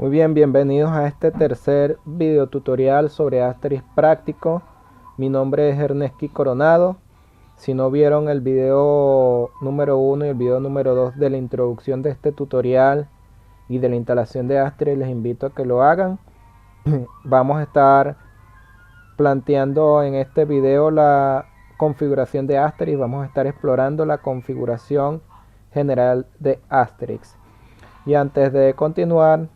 Muy bien, bienvenidos a este tercer video tutorial sobre Asterix práctico. Mi nombre es Erneski Coronado. Si no vieron el video número 1 y el video número 2 de la introducción de este tutorial y de la instalación de Asterix, les invito a que lo hagan. Vamos a estar planteando en este video la configuración de Asterix. Vamos a estar explorando la configuración general de Asterix. Y antes de continuar,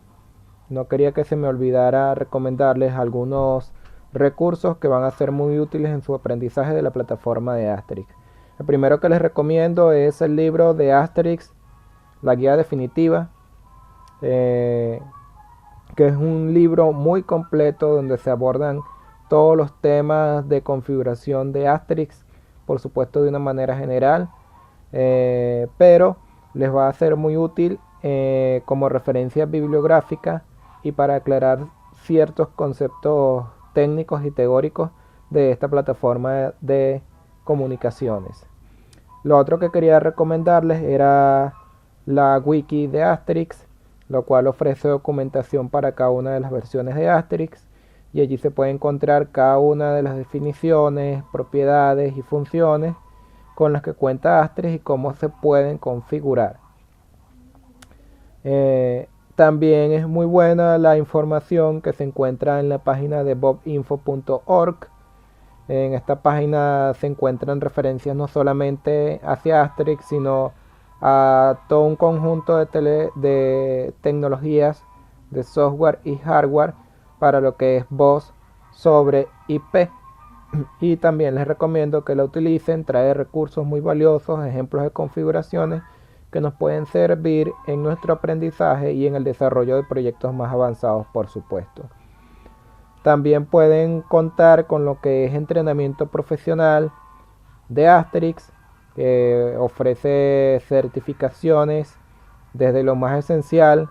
no quería que se me olvidara recomendarles algunos recursos que van a ser muy útiles en su aprendizaje de la plataforma de Asterix. El primero que les recomiendo es el libro de Asterix, la guía definitiva, que es un libro muy completo donde se abordan todos los temas de configuración de Asterix, por supuesto de una manera general, pero les va a ser muy útil como referencia bibliográfica y para aclarar ciertos conceptos técnicos y teóricos de esta plataforma de comunicaciones. Lo otro que quería recomendarles era la wiki de Asterix, lo cual ofrece documentación para cada una de las versiones de Asterix, y allí se puede encontrar cada una de las definiciones, propiedades y funciones con las que cuenta Asterix y cómo se pueden configurar. También es muy buena la información que se encuentra en la página de bobinfo.org. En esta página se encuentran referencias no solamente hacia Asterix, sino a todo un conjunto de tecnologías de software y hardware para lo que es voz sobre IP. Y también les recomiendo que la utilicen, trae recursos muy valiosos, ejemplos de configuraciones que nos pueden servir en nuestro aprendizaje y en el desarrollo de proyectos más avanzados, por supuesto. También pueden contar con lo que es entrenamiento profesional de Asterix, que ofrece certificaciones desde lo más esencial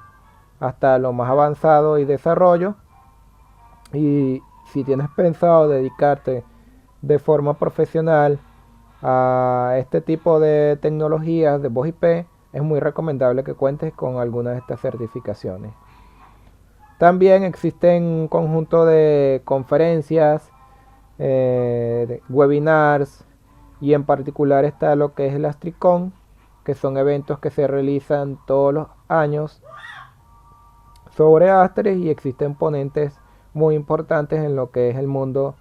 hasta lo más avanzado y desarrollo. Y si tienes pensado dedicarte de forma profesional a este tipo de tecnologías de voz IP, es muy recomendable que cuentes con alguna de estas certificaciones. También existen un conjunto de conferencias, de webinars, y en particular está lo que es el Astricon, que son eventos que se realizan todos los años sobre Asterix, y existen ponentes muy importantes en lo que es el mundo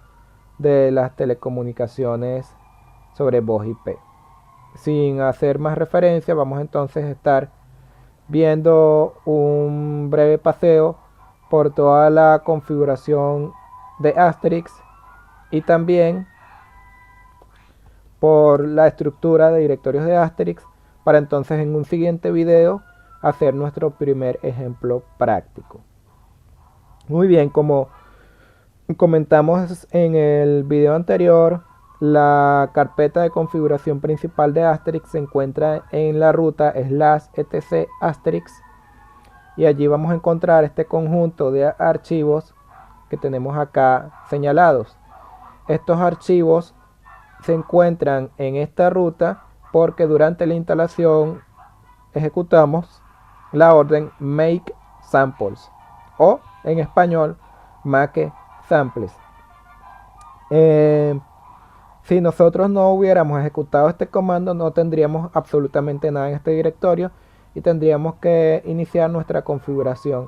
de las telecomunicaciones sobre voz IP. Sin hacer más referencia, vamos entonces a estar viendo un breve paseo por toda la configuración de Asterix y también por la estructura de directorios de Asterix, para entonces en un siguiente video hacer nuestro primer ejemplo práctico. Muy bien, como comentamos en el video anterior, la carpeta de configuración principal de Asterix se encuentra en la ruta /etc Asterix, y allí vamos a encontrar este conjunto de archivos que tenemos acá señalados. Estos archivos se encuentran en esta ruta porque durante la instalación ejecutamos la orden make samples, o en español make samples. Si nosotros no hubiéramos ejecutado este comando, no tendríamos absolutamente nada en este directorio y tendríamos que iniciar nuestra configuración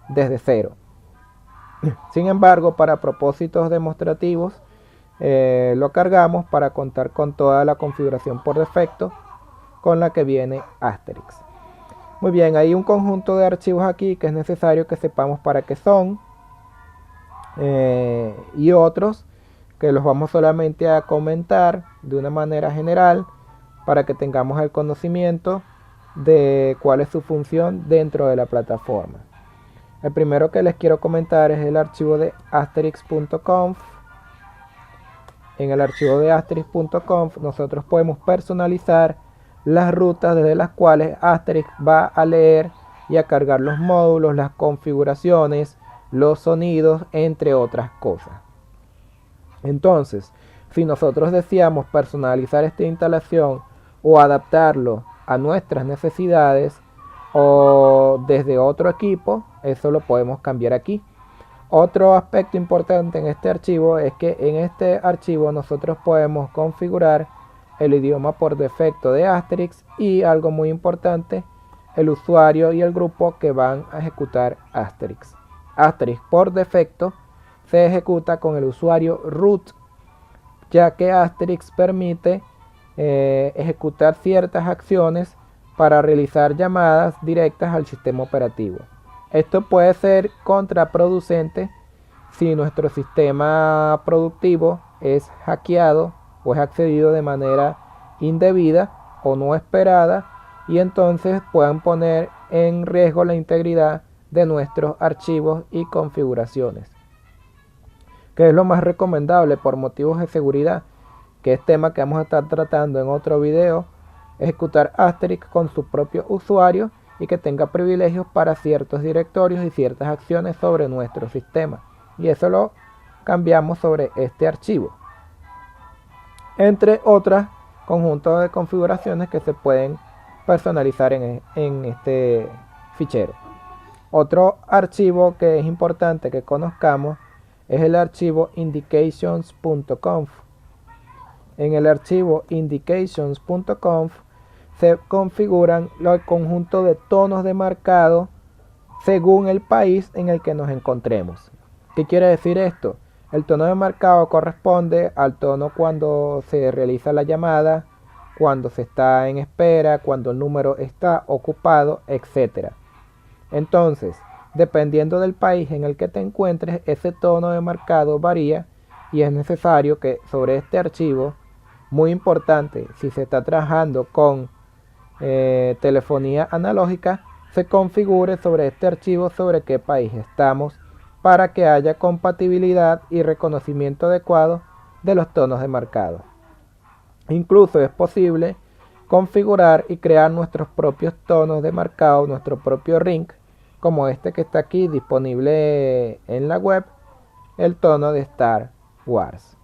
desde cero. Sin embargo, para propósitos demostrativos, lo cargamos para contar con toda la configuración por defecto con la que viene Asterix. Muy bien, hay un conjunto de archivos aquí que es necesario que sepamos para qué son, y otros que los vamos solamente a comentar de una manera general para que tengamos el conocimiento de cuál es su función dentro de la plataforma. El primero que les quiero comentar es el archivo de asterix.conf. En el archivo de asterix.conf nosotros podemos personalizar las rutas desde las cuales Asterix va a leer y a cargar los módulos, las configuraciones, los sonidos, entre otras cosas. Entonces, si nosotros deseamos personalizar esta instalación o adaptarlo a nuestras necesidades o desde otro equipo, eso lo podemos cambiar aquí. Otro aspecto importante en este archivo es que en este archivo nosotros podemos configurar el idioma por defecto de Asterix y algo muy importante, el usuario y el grupo que van a ejecutar Asterix. Asterix por defecto se ejecuta con el usuario root, ya que Asterix permite ejecutar ciertas acciones para realizar llamadas directas al sistema operativo. Esto puede ser contraproducente si nuestro sistema productivo es hackeado o es accedido de manera indebida o no esperada, y entonces puedan poner en riesgo la integridad de nuestros archivos y configuraciones. ¿Qué es lo más recomendable por motivos de seguridad? Que es tema que vamos a estar tratando en otro video, ejecutar Asterix con su propio usuario y que tenga privilegios para ciertos directorios y ciertas acciones sobre nuestro sistema. Y eso lo cambiamos sobre este archivo, entre otras conjuntos de configuraciones que se pueden personalizar en este fichero. Otro archivo que es importante que conozcamos es el archivo indications.conf. En el archivo indications.conf se configuran el conjunto de tonos de marcado según el país en el que nos encontremos. ¿Qué quiere decir esto? El tono de marcado corresponde al tono cuando se realiza la llamada, cuando se está en espera, cuando el número está ocupado, etc. Entonces, dependiendo del país en el que te encuentres, ese tono de marcado varía y es necesario que sobre este archivo, muy importante, si se está trabajando con telefonía analógica, se configure sobre este archivo sobre qué país estamos para que haya compatibilidad y reconocimiento adecuado de los tonos de marcado. Incluso es posible configurar y crear nuestros propios tonos de marcado, nuestro propio ring, como este que está aquí disponible en la web, el tono de Star Wars.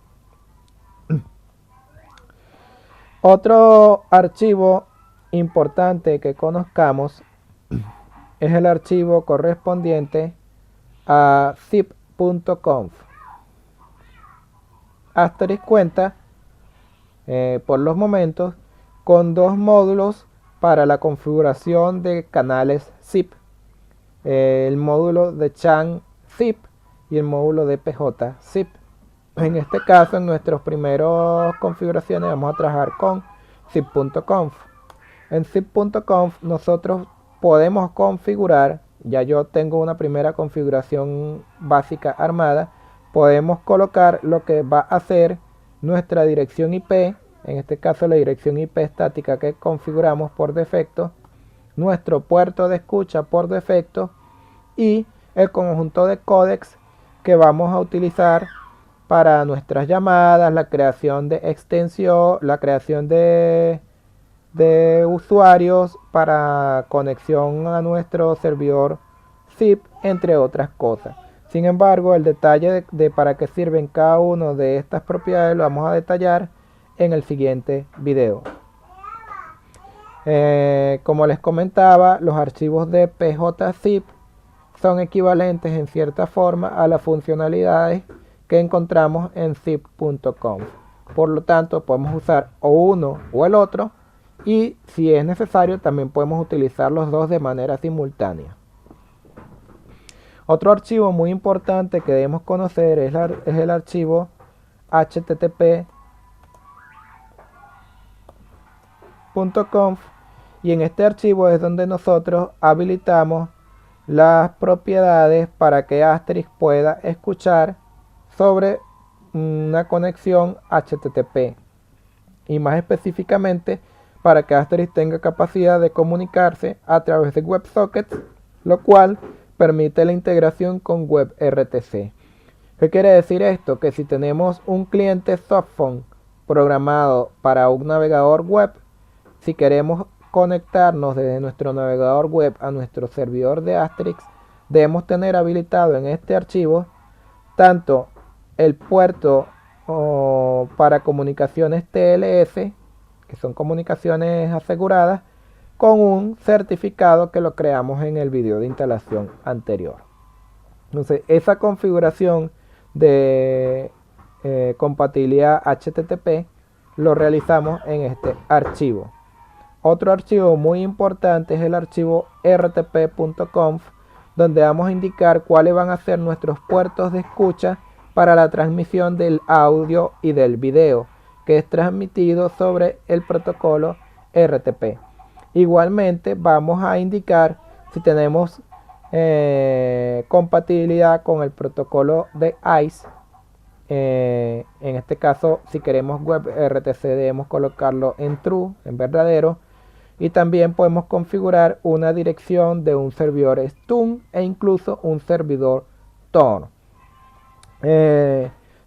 Otro archivo importante que conozcamos es el archivo correspondiente a zip.conf. Asterix cuenta por los momentos con dos módulos para la configuración de canales zip, el módulo de Chan zip y el módulo de PJ zip. En este caso, en nuestras primeras configuraciones vamos a trabajar con zip.conf. En zip.conf nosotros podemos configurar, ya yo tengo una primera configuración básica armada, podemos colocar lo que va a ser nuestra dirección IP, en este caso la dirección IP estática que configuramos por defecto, nuestro puerto de escucha por defecto y el conjunto de códecs que vamos a utilizar para nuestras llamadas, la creación de extensión, la creación de usuarios para conexión a nuestro servidor zip, entre otras cosas. Sin embargo, el detalle de para qué sirven cada una de estas propiedades lo vamos a detallar en el siguiente video. Como les comentaba, los archivos de PJZip son equivalentes en cierta forma a las funcionalidades que encontramos en zip.conf. Por lo tanto, podemos usar o uno o el otro, y si es necesario también podemos utilizar los dos de manera simultánea. Otro archivo muy importante que debemos conocer es el archivo http://conf, y en este archivo es donde nosotros habilitamos las propiedades para que Asterix pueda escuchar sobre una conexión HTTP, y más específicamente para que Asterix tenga capacidad de comunicarse a través de WebSockets, lo cual permite la integración con WebRTC. ¿Qué quiere decir esto? Que si tenemos un cliente softphone programado para un navegador web, si queremos conectarnos desde nuestro navegador web a nuestro servidor de Asterix, debemos tener habilitado en este archivo tanto el puerto para comunicaciones TLS, que son comunicaciones aseguradas, con un certificado que lo creamos en el video de instalación anterior. Entonces, esa configuración de compatibilidad HTTP lo realizamos en este archivo. Otro archivo muy importante es el archivo rtp.conf, donde vamos a indicar cuáles van a ser nuestros puertos de escucha para la transmisión del audio y del video, que es transmitido sobre el protocolo RTP. Igualmente vamos a indicar si tenemos compatibilidad con el protocolo de ICE. En este caso, si queremos WebRTC, debemos colocarlo en true, en verdadero. Y también podemos configurar una dirección de un servidor STUN e incluso un servidor TOR.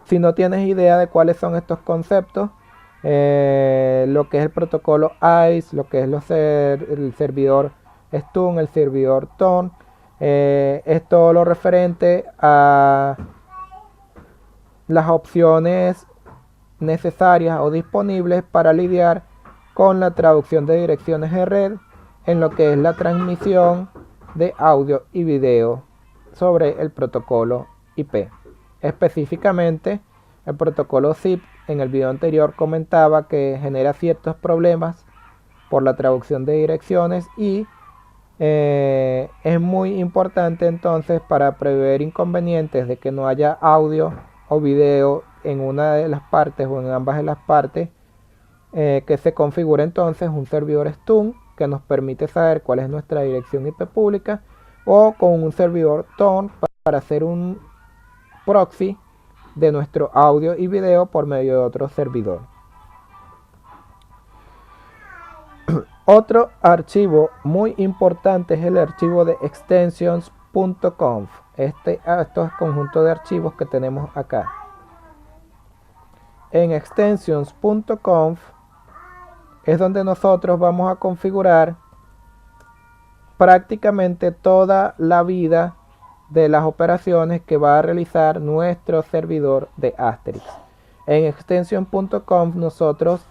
Si no tienes idea de cuáles son estos conceptos, lo que es el protocolo ICE, lo que es el servidor STUN, el servidor TOR, es todo lo referente a las opciones necesarias o disponibles para lidiar con la traducción de direcciones de red en lo que es la transmisión de audio y video sobre el protocolo IP. Específicamente, el protocolo ZIP en el video anterior comentaba que genera ciertos problemas por la traducción de direcciones y es muy importante entonces para prever inconvenientes de que no haya audio o video en una de las partes o en ambas de las partes, que se configure entonces un servidor STUN que nos permite saber cuál es nuestra dirección IP pública, o con un servidor TOR para hacer un proxy de nuestro audio y video por medio de otro servidor. Otro archivo muy importante es el archivo de extensions.conf. Estos conjuntos de archivos que tenemos acá. En extensions.conf es donde nosotros vamos a configurar prácticamente toda la vida de las operaciones que va a realizar nuestro servidor de Asterix. En extension.conf nosotros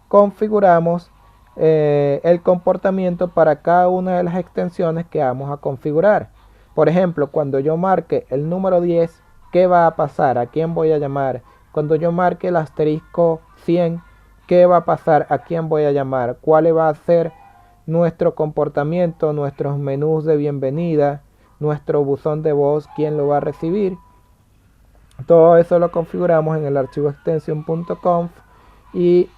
configuramos el comportamiento para cada una de las extensiones que vamos a configurar. Por ejemplo, cuando yo marque el número 10, ¿qué va a pasar? ¿A quién voy a llamar? Cuando yo marque el asterisco 100, ¿qué va a pasar? ¿A quién voy a llamar? ¿Cuál va a ser nuestro comportamiento, nuestros menús de bienvenida, nuestro buzón de voz, quién lo va a recibir? Todo eso lo configuramos en el archivo extension.conf y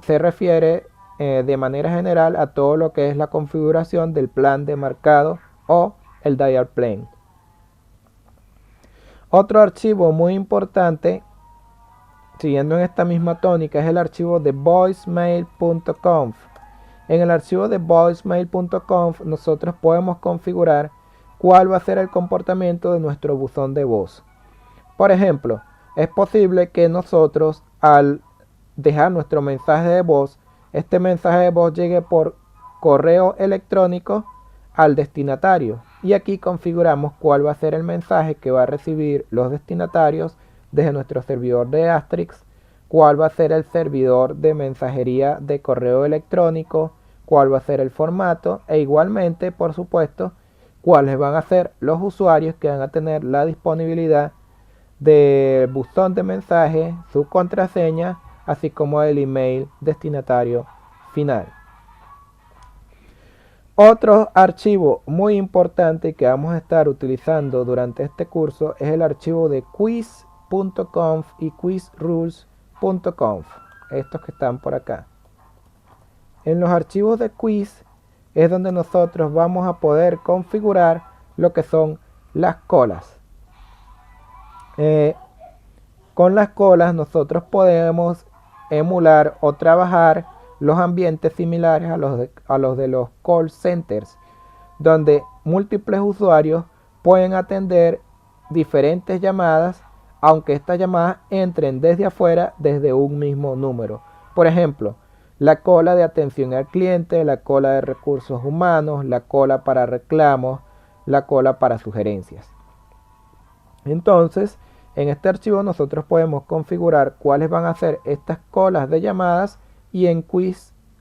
se refiere de manera general a todo lo que es la configuración del plan de marcado o el dial plane. Otro archivo muy importante, siguiendo en esta misma tónica, es el archivo de voicemail.conf. En el archivo de voicemail.conf nosotros podemos configurar cuál va a ser el comportamiento de nuestro buzón de voz. Por ejemplo, es posible que nosotros, al dejar nuestro mensaje de voz, este mensaje de voz llegue por correo electrónico al destinatario, y aquí configuramos cuál va a ser el mensaje que va a recibir los destinatarios desde nuestro servidor de Asterix, cuál va a ser el servidor de mensajería de correo electrónico, cuál va a ser el formato, e igualmente, por supuesto, cuáles van a ser los usuarios que van a tener la disponibilidad del buzón de mensaje, su contraseña, así como el email destinatario final. Otro archivo muy importante que vamos a estar utilizando durante este curso es el archivo de quiz.conf y quizrules.conf, estos que están por acá. En los archivos de quiz es donde nosotros vamos a poder configurar lo que son las colas. Con las colas nosotros podemos emular o trabajar los ambientes similares a los de los call centers, donde múltiples usuarios pueden atender diferentes llamadas, aunque estas llamadas entren desde afuera, desde un mismo número. Por ejemplo, la cola de atención al cliente, la cola de recursos humanos, la cola para reclamos, la cola para sugerencias. Entonces, en este archivo nosotros podemos configurar cuáles van a ser estas colas de llamadas, y en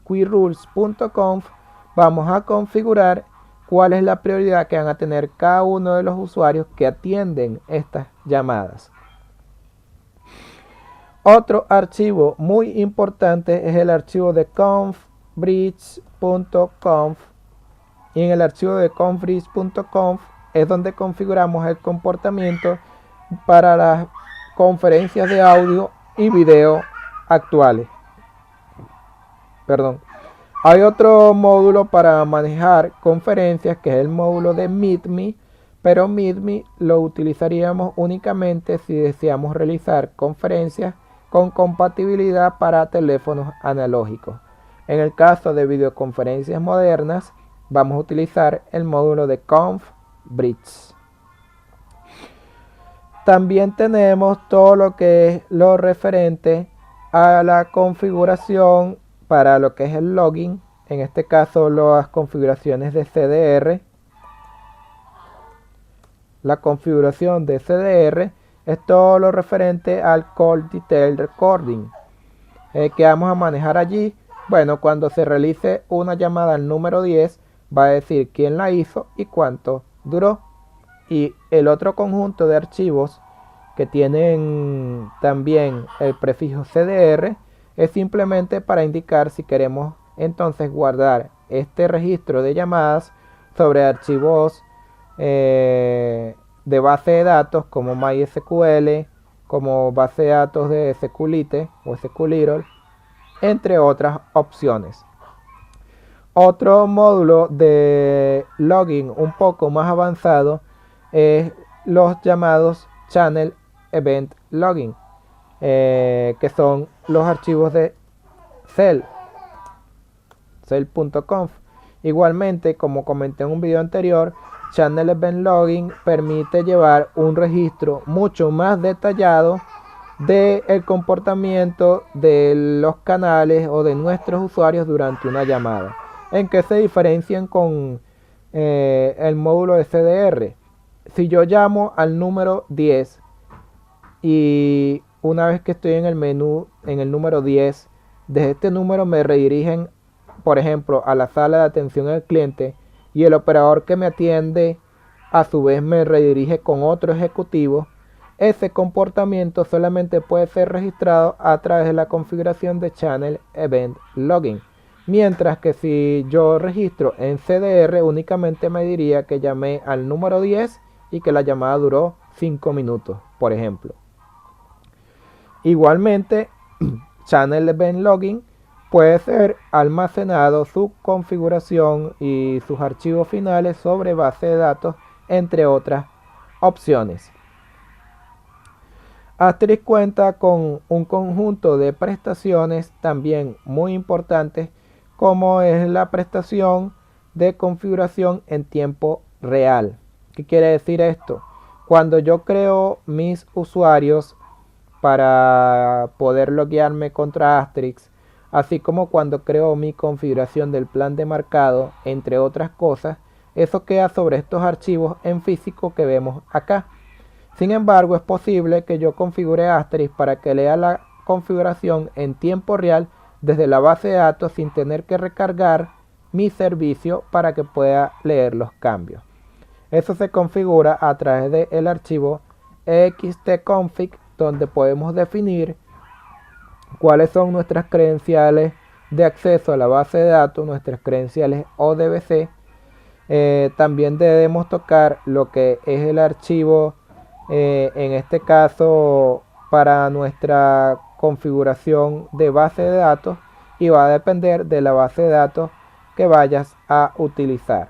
quizrules.conf vamos a configurar cuál es la prioridad que van a tener cada uno de los usuarios que atienden estas llamadas. Otro archivo muy importante es el archivo de confbridge.conf, y en el archivo de confbridge.conf es donde configuramos el comportamiento para las conferencias de audio y video actuales. Hay otro módulo para manejar conferencias, que es el módulo de MeetMe, pero MeetMe lo utilizaríamos únicamente si deseamos realizar conferencias con compatibilidad para teléfonos analógicos. En el caso de videoconferencias modernas, vamos a utilizar el módulo de confbridge. También tenemos todo lo que es lo referente a la configuración para lo que es el login, en este caso las configuraciones de CDR. La configuración de CDR es todo lo referente al Call Detail Recording, que vamos a manejar allí. Bueno, cuando se realice una llamada al número 10, va a decir quién la hizo y cuánto duró. Y el otro conjunto de archivos que tienen también el prefijo CDR es simplemente para indicar si queremos entonces guardar este registro de llamadas sobre archivos de base de datos como MySQL, como base de datos de SQLite o SQLite, entre otras opciones. Otro módulo de login un poco más avanzado es los llamados Channel Event Logging, que son los archivos de cell.conf. Igualmente, como comenté en un video anterior, Channel Event Logging permite llevar un registro mucho más detallado del comportamiento de los canales o de nuestros usuarios durante una llamada. ¿En qué se diferencian con el módulo de CDR? Si yo llamo al número 10 y una vez que estoy en el menú, en el número 10, desde este número me redirigen, por ejemplo, a la sala de atención al cliente, y el operador que me atiende a su vez me redirige con otro ejecutivo, ese comportamiento solamente puede ser registrado a través de la configuración de Channel Event Logging. Mientras que si yo registro en CDR, únicamente me diría que llamé al número 10 y que la llamada duró 5 minutos, por ejemplo. Igualmente, Channel Event Logging puede ser almacenado su configuración y sus archivos finales sobre base de datos, entre otras opciones. Asterisk cuenta con un conjunto de prestaciones también muy importantes, como es la prestación de configuración en tiempo real. ¿Qué quiere decir esto? Cuando yo creo mis usuarios para poder loguearme contra Asterisk, así como cuando creo mi configuración del plan de marcado, entre otras cosas, eso queda sobre estos archivos en físico que vemos acá. Sin embargo, es posible que yo configure Asterisk para que lea la configuración en tiempo real desde la base de datos sin tener que recargar mi servicio para que pueda leer los cambios. Eso se configura a través del archivo xtconfig, donde podemos definir cuáles son nuestras credenciales de acceso a la base de datos, nuestras credenciales ODBC. También debemos tocar lo que es el archivo, en este caso para nuestra configuración de base de datos, y va a depender de la base de datos que vayas a utilizar.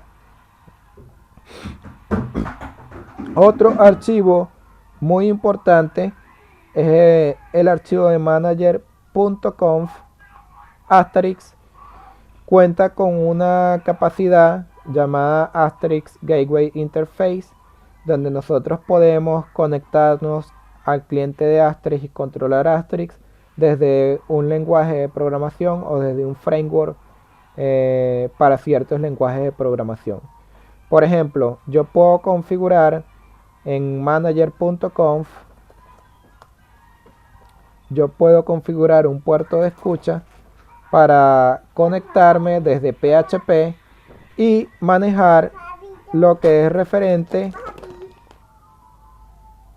Otro archivo muy importante es el archivo de manager.conf. Asterisk cuenta con una capacidad llamada Asterisk Gateway Interface, donde nosotros podemos conectarnos al cliente de Asterisk y controlar Asterisk desde un lenguaje de programación o desde un framework para ciertos lenguajes de programación. Por ejemplo, yo puedo configurar en manager.conf, yo puedo configurar un puerto de escucha para conectarme desde PHP y manejar lo que es referente.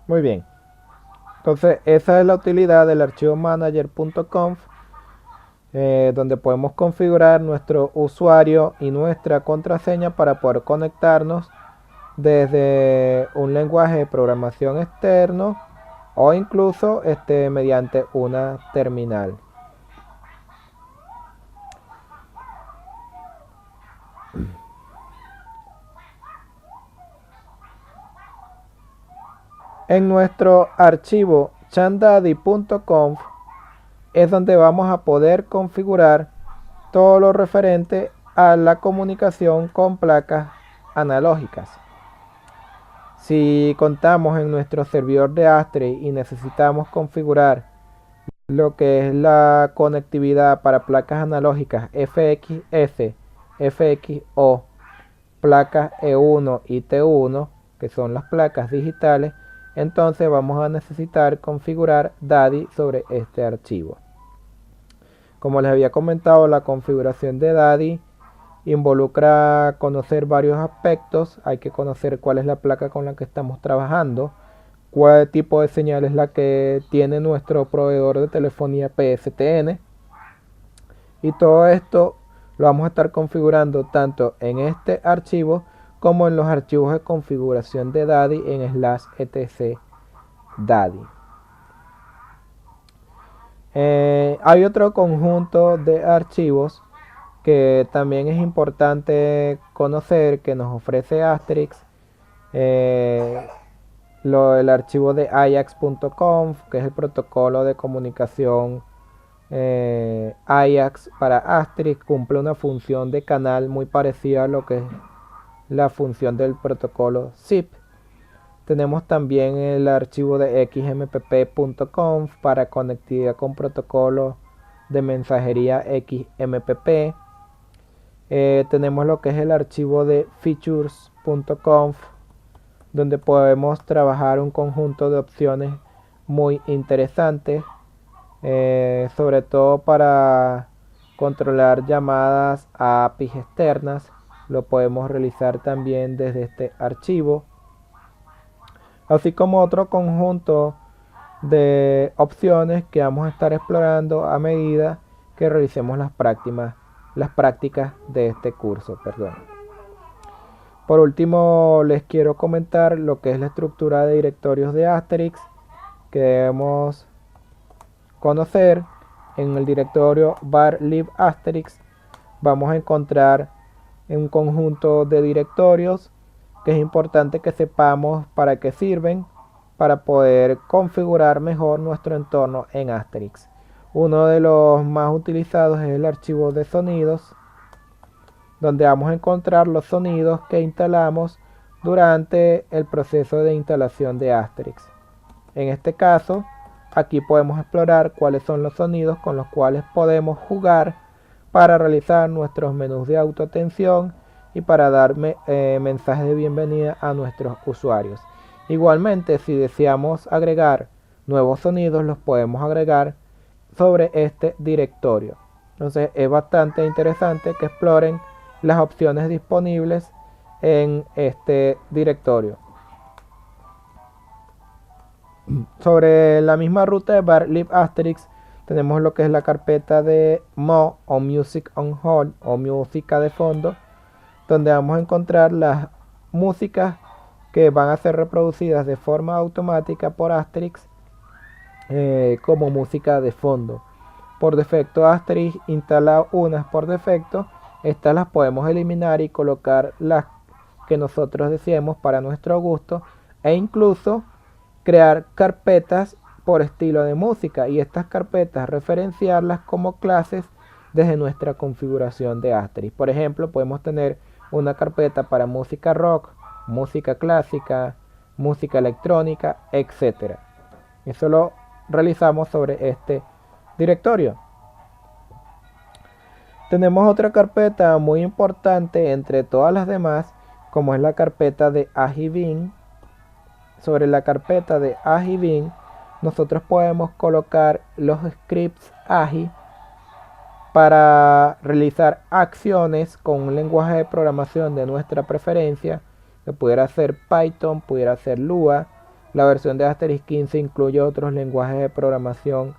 Muy bien. Entonces esa es la utilidad del archivo manager.conf, donde podemos configurar nuestro usuario y nuestra contraseña para poder conectarnos desde un lenguaje de programación externo o incluso mediante una terminal. En nuestro archivo chandaddy.conf es donde vamos a poder configurar todo lo referente a la comunicación con placas analógicas. Si contamos en nuestro servidor de Asterisk y necesitamos configurar lo que es la conectividad para placas analógicas FXS, FXO, placas E1 y T1, que son las placas digitales, entonces vamos a necesitar configurar DADI sobre este archivo. Como les había comentado, la configuración de DADI involucra conocer varios aspectos. Hay que conocer cuál es la placa con la que estamos trabajando, cuál tipo de señal es la que tiene nuestro proveedor de telefonía PSTN, y todo esto lo vamos a estar configurando tanto en este archivo como en los archivos de configuración de DADI en /etc DADI. Hay otro conjunto de archivos que también es importante conocer, que nos ofrece Asterisk. El archivo de ajax.conf, que es el protocolo de comunicación Ajax para Asterisk, cumple una función de canal muy parecida a lo que es la función del protocolo ZIP. Tenemos también el archivo de xmpp.conf para conectividad con protocolo de mensajería XMPP. Tenemos lo que es el archivo de features.conf, donde podemos trabajar un conjunto de opciones muy interesantes, sobre todo para controlar llamadas a APIs externas. Lo podemos realizar también desde este archivo, así como otro conjunto de opciones que vamos a estar explorando a medida que realicemos las prácticas de este curso. Por último, les quiero comentar lo que es la estructura de directorios de Asterisk que debemos conocer. En el directorio var lib asterisk vamos a encontrar un conjunto de directorios que es importante que sepamos para qué sirven, para poder configurar mejor nuestro entorno en Asterisk. Uno de los más utilizados es el archivo de sonidos, donde vamos a encontrar los sonidos que instalamos durante el proceso de instalación de Asterisk. En este caso, aquí podemos explorar cuáles son los sonidos con los cuales podemos jugar para realizar nuestros menús de autoatención y para dar mensajes de bienvenida a nuestros usuarios. Igualmente, si deseamos agregar nuevos sonidos, los podemos agregar sobre este directorio. Entonces es bastante interesante que exploren las opciones disponibles en este directorio. Sobre la misma ruta de var lib asterisk tenemos lo que es la carpeta de MO o Music on Hold o música de fondo, donde vamos a encontrar las músicas que van a ser reproducidas de forma automática por Asterisk como música de fondo. Por defecto Asterisk instala unas por defecto. Estas las podemos eliminar y colocar las que nosotros deseemos para nuestro gusto, e incluso crear carpetas por estilo de música, y estas carpetas referenciarlas como clases desde nuestra configuración de Asterisk. Por ejemplo, podemos tener una carpeta para música rock, música clásica, música electrónica, etc. Eso lo realizamos sobre este directorio. Tenemos otra carpeta muy importante entre todas las demás, como es la carpeta de AgiBin. Sobre la carpeta de AgiBin nosotros podemos colocar los scripts Agi para realizar acciones con un lenguaje de programación de nuestra preferencia, que pudiera ser Python, pudiera ser Lua. La versión de Asterisk 15 incluye otros lenguajes de programación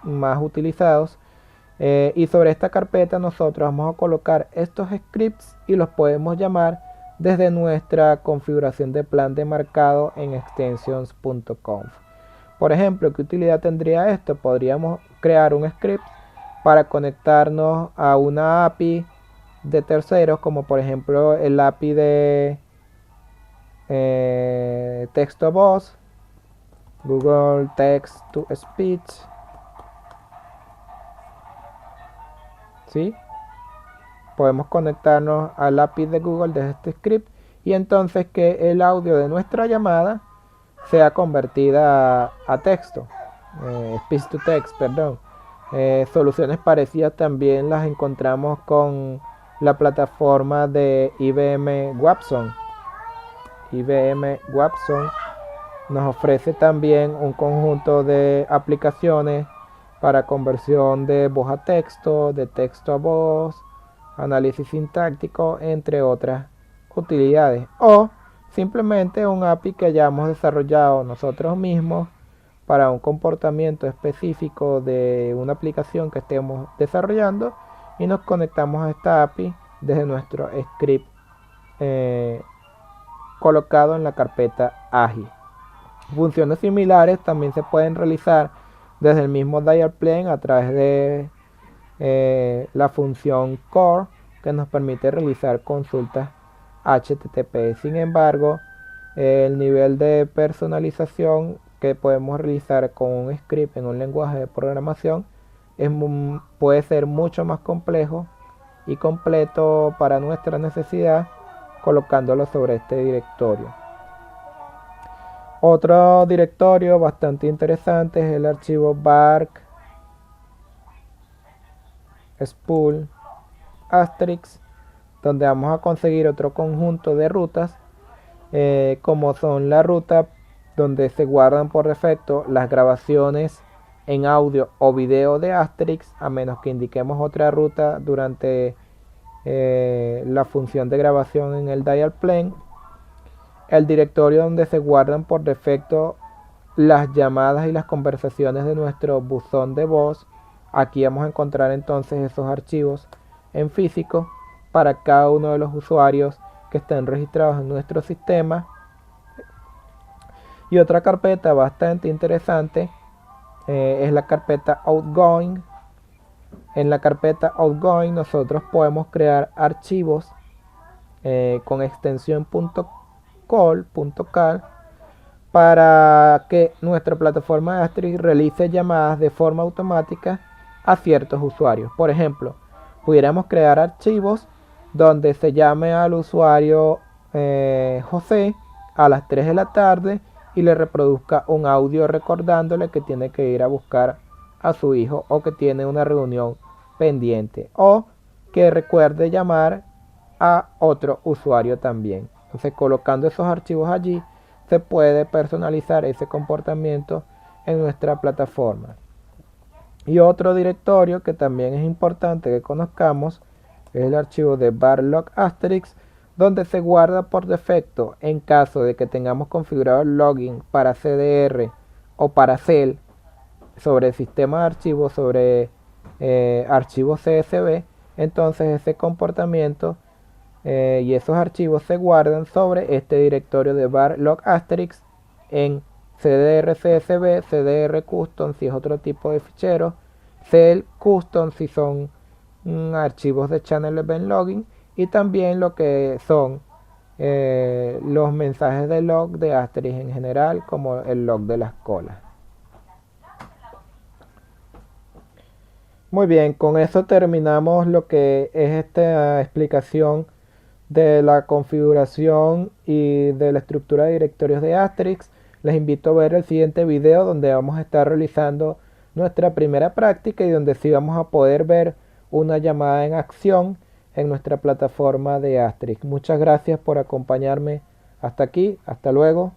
más utilizados. Y sobre esta carpeta nosotros vamos a colocar estos scripts y los podemos llamar desde nuestra configuración de plan de marcado en extensions.conf. Por ejemplo, ¿qué utilidad tendría esto? Podríamos crear un script para conectarnos a una API de terceros, como por ejemplo el API de texto voz, Google Text to Speech. ¿Sí? Podemos conectarnos al API de Google desde este script y entonces que el audio de nuestra llamada sea convertida a texto, speech to text, perdón. Soluciones parecidas también las encontramos con la plataforma de IBM Watson. IBM Watson nos ofrece también un conjunto de aplicaciones para conversión de voz a texto, de texto a voz, análisis sintáctico, entre otras utilidades. O simplemente un API que hayamos desarrollado nosotros mismos para un comportamiento específico de una aplicación que estemos desarrollando y nos conectamos a esta API desde nuestro script colocado en la carpeta AGI. Funciones similares también se pueden realizar desde el mismo dial plane a través de la función core, que nos permite realizar consultas HTTP. Sin embargo, el nivel de personalización que podemos realizar con un script en un lenguaje de programación puede ser mucho más complejo y completo para nuestra necesidad, colocándolo sobre este directorio. Otro directorio bastante interesante es el archivo bark spool asterisk, donde vamos a conseguir otro conjunto de rutas, como son la ruta donde se guardan por defecto las grabaciones en audio o video de Asterisk, a menos que indiquemos otra ruta durante la función de grabación en el dial plane. El directorio donde se guardan por defecto las llamadas y las conversaciones de nuestro buzón de voz. Aquí vamos a encontrar entonces esos archivos en físico para cada uno de los usuarios que estén registrados en nuestro sistema. Y otra carpeta bastante interesante es la carpeta outgoing. En la carpeta outgoing nosotros podemos crear archivos con extensión .cal para que nuestra plataforma de Asterisk realice llamadas de forma automática a ciertos usuarios. Por ejemplo, pudiéramos crear archivos donde se llame al usuario José a las 3 de la tarde y le reproduzca un audio recordándole que tiene que ir a buscar a su hijo o que tiene una reunión pendiente, o que recuerde llamar a otro usuario también. Entonces, colocando esos archivos allí, se puede personalizar ese comportamiento en nuestra plataforma. Y otro directorio que también es importante que conozcamos es el archivo de bar.log asterisk, donde se guarda por defecto en caso de que tengamos configurado el login para CDR o para CEL sobre el sistema de archivos, sobre archivos CSV. Entonces ese comportamiento y esos archivos se guardan sobre este directorio de bar.log asterisk en CDR CSV, CDR custom si es otro tipo de fichero, CEL custom si son archivos de channel event login, y también lo que son los mensajes de log de Asterisk en general, como el log de las colas. Muy bien, con eso terminamos lo que es esta explicación de la configuración y de la estructura de directorios de Asterisk. Les invito a ver el siguiente video donde vamos a estar realizando nuestra primera práctica y donde sí vamos a poder ver una llamada en acción en nuestra plataforma de Asterisk. Muchas gracias por acompañarme hasta aquí. Hasta luego.